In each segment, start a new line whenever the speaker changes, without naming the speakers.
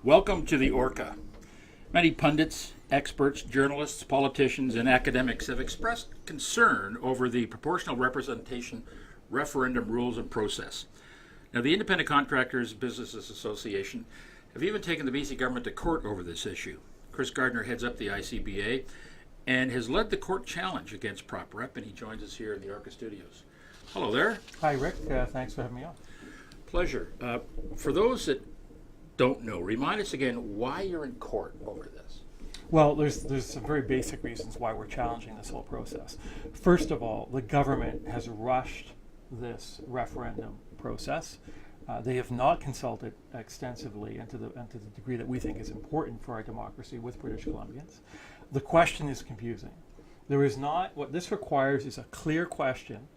Welcome to the Orca. Many pundits, experts, journalists, politicians, and academics have expressed concern over the proportional representation referendum rules and process. Now, the Independent Contractors Businesses Association have even taken the BC government to court over this issue. Chris Gardner heads up the ICBA and has led the court challenge against Prop Rep, and he joins us here in the Orca studios. Hello there.
Hi, Rick. Thanks for having me on.
Pleasure. For those that don't know, remind us again why you're in court over this.
Well, there's some very basic reasons why we're challenging this whole process. First of all, the government has rushed this referendum process. They have not consulted extensively and to the degree that we think is important for our democracy with British Columbians. The question is confusing. There is not, what this requires is a clear question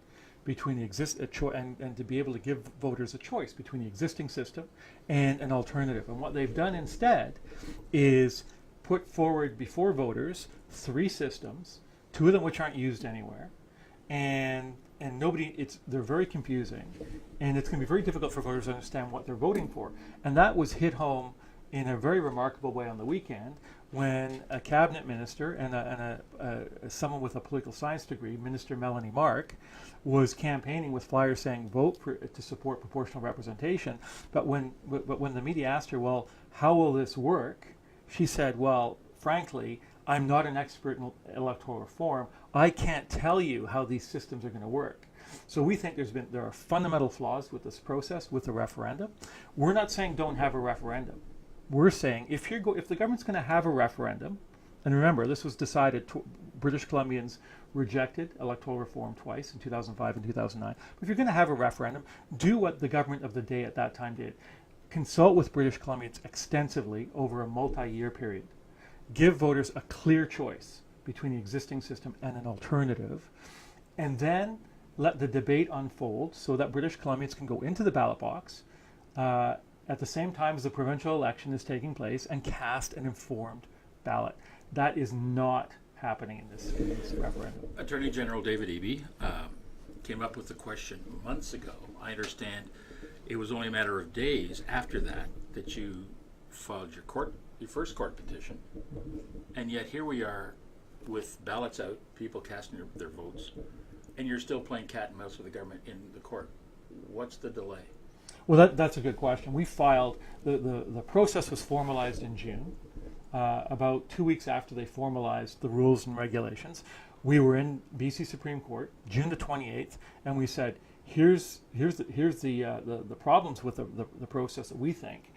between and to be able to give voters a choice between the existing system and an alternative. And what they've done instead is put forward before voters three systems, two of them which aren't used anywhere, and they're very confusing, and it's going to be very difficult for voters to understand what they're voting for. And that was hit home in a very remarkable way on the weekend when a cabinet minister and someone with a political science degree, Minister Melanie Mark, was campaigning with flyers saying vote to support proportional representation. But when the media asked her, well, how will this work? She said, well, frankly, I'm not an expert in electoral reform. I can't tell you how these systems are going to work. So we think there are fundamental flaws with this process, with the referendum. We're not saying don't have a referendum. We're saying if the government's going to have a referendum, and remember this was decided, British Columbians rejected electoral reform twice in 2005 and 2009. But if you're going to have a referendum, do what the government of the day at that time did. Consult with British Columbians extensively over a multi-year period. Give voters a clear choice between the existing system and an alternative, and then let the debate unfold so that British Columbians can go into the ballot box at the same time as the provincial election is taking place and cast an informed ballot. That is not happening in this referendum.
Attorney General David Eby came up with the question months ago. I understand it was only a matter of days after that you filed your first court petition, and yet here we are with ballots out, people casting their votes, and you're still playing cat and mouse with the government in the court. What's the delay?
Well, that's a good question. We filed, the process was formalized in June. About 2 weeks after they formalized the rules and regulations, we were in BC Supreme Court, June the 28th, and we said, here's the problems with the process that we think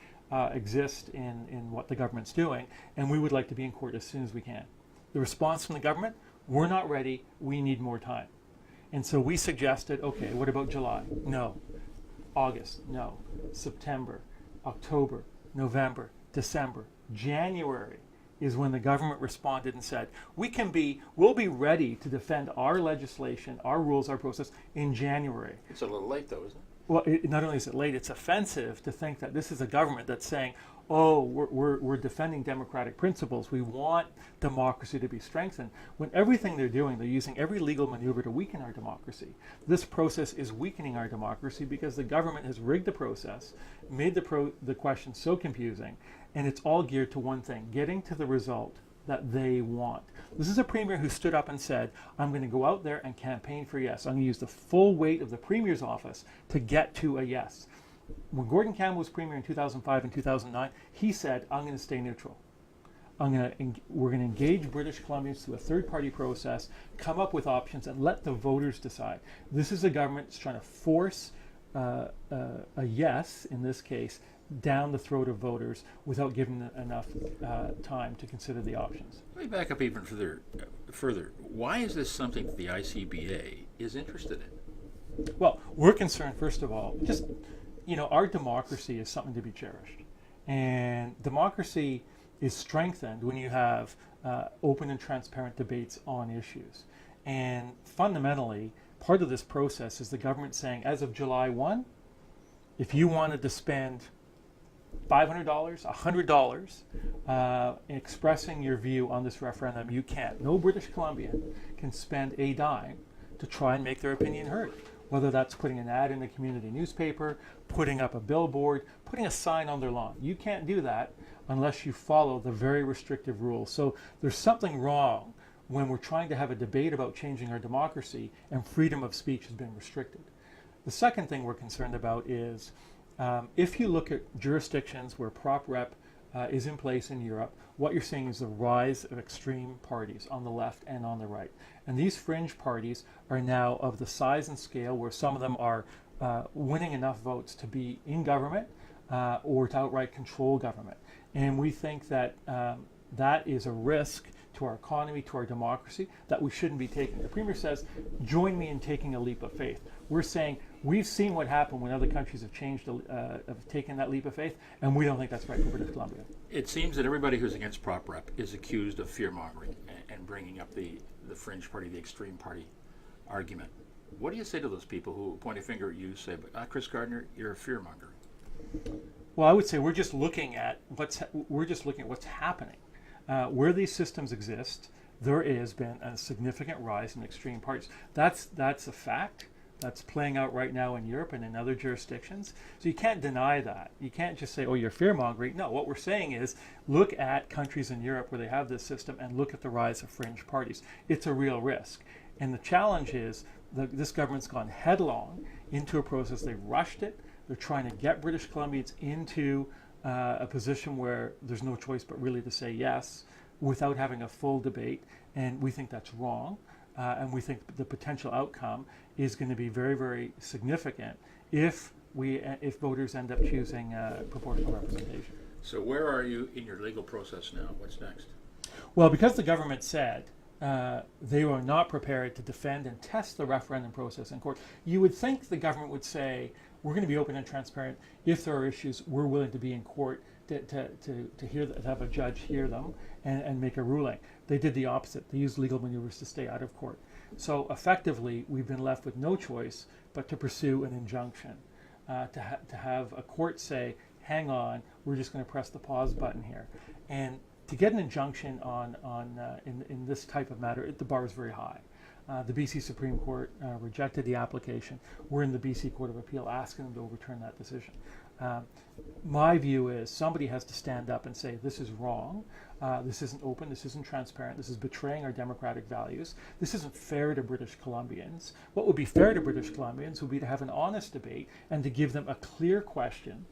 exist in what the government's doing, and we would like to be in court as soon as we can. The response from the government, we're not ready, we need more time. And so we suggested, okay, what about July? No. August? No. September, October, November, December, January is when the government responded and said, we'll be ready to defend our legislation, our rules, our process in January.
It's a little late though, isn't it?
Well, not only is it late, it's offensive to think that this is a government that's saying, oh, we're defending democratic principles. We want democracy to be strengthened. When everything they're doing, they're using every legal maneuver to weaken our democracy. This process is weakening our democracy because the government has rigged the process, made the question so confusing, and it's all geared to one thing, getting to the result that they want. This is a premier who stood up and said, I'm going to go out there and campaign for yes. I'm going to use the full weight of the premier's office to get to a yes. When Gordon Campbell was premier in 2005 and 2009, he said, I'm going to stay neutral. We're going to engage British Columbians through a third-party process, come up with options, and let the voters decide. This is a government that's trying to force a yes, in this case, down the throat of voters without giving them enough time to consider the options.
Let me back up even further. Why is this something that the ICBA is interested in?
Well, we're concerned, first of all, our democracy is something to be cherished. And democracy is strengthened when you have open and transparent debates on issues. And fundamentally, part of this process is the government saying, as of July 1, if you wanted to spend $500, $100 expressing your view on this referendum, you can't. No British Columbian can spend a dime to try and make their opinion heard. whether that's putting an ad in the community newspaper, putting up a billboard, putting a sign on their lawn. You can't do that unless you follow the very restrictive rules. So there's something wrong when we're trying to have a debate about changing our democracy and freedom of speech has been restricted. The second thing we're concerned about is if you look at jurisdictions where prop rep is in place in Europe, what you're seeing is the rise of extreme parties on the left and on the right. And these fringe parties are now of the size and scale where some of them are winning enough votes to be in government or to outright control government. And we think that that is a risk to our economy, to our democracy, that we shouldn't be taking. The Premier says, join me in taking a leap of faith. We're saying, we've seen what happened when other countries have changed, have taken that leap of faith, and we don't think that's right for British Columbia.
It seems that everybody who's against prop rep is accused of fear-mongering and bringing up the fringe party, the extreme party argument. What do you say to those people who point a finger at you, say, but Chris Gardner, you're a fear-monger?
Well, I would say we're just looking at what's happening. Where these systems exist, there has been a significant rise in extreme parties. That's a fact. That's playing out right now in Europe and in other jurisdictions. So you can't deny that. You can't just say, oh, you're fear-mongering. No, what we're saying is look at countries in Europe where they have this system and look at the rise of fringe parties. It's a real risk. And the challenge is this government's gone headlong into a process. They rushed it. They're trying to get British Columbians into a position where there's no choice but really to say yes without having a full debate. And we think that's wrong. And we think the potential outcome is going to be very, very significant if voters end up choosing proportional representation.
So where are you in your legal process now? What's next?
Well, because the government said they were not prepared to defend and test the referendum process in court, you would think the government would say, we're going to be open and transparent. If there are issues, we're willing to be in court to hear, to have a judge hear them and make a ruling. They did the opposite. They used legal maneuvers to stay out of court. So effectively, we've been left with no choice but to pursue an injunction, to have a court say, hang on, we're just going to press the pause button here. And to get an injunction in this type of matter, the bar is very high. The BC Supreme Court rejected the application. We're in the BC Court of Appeal asking them to overturn that decision. My view is somebody has to stand up and say, this is wrong, this isn't open, this isn't transparent, this is betraying our democratic values, this isn't fair to British Columbians. What would be fair to British Columbians would be to have an honest debate and to give them a clear question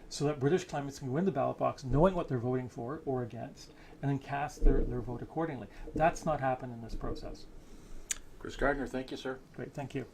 so that British Columbians can go in the ballot box knowing what they're voting for or against and then cast their vote accordingly. That's not happened in this process.
Chris Gardner, thank you, sir.
Great, thank you.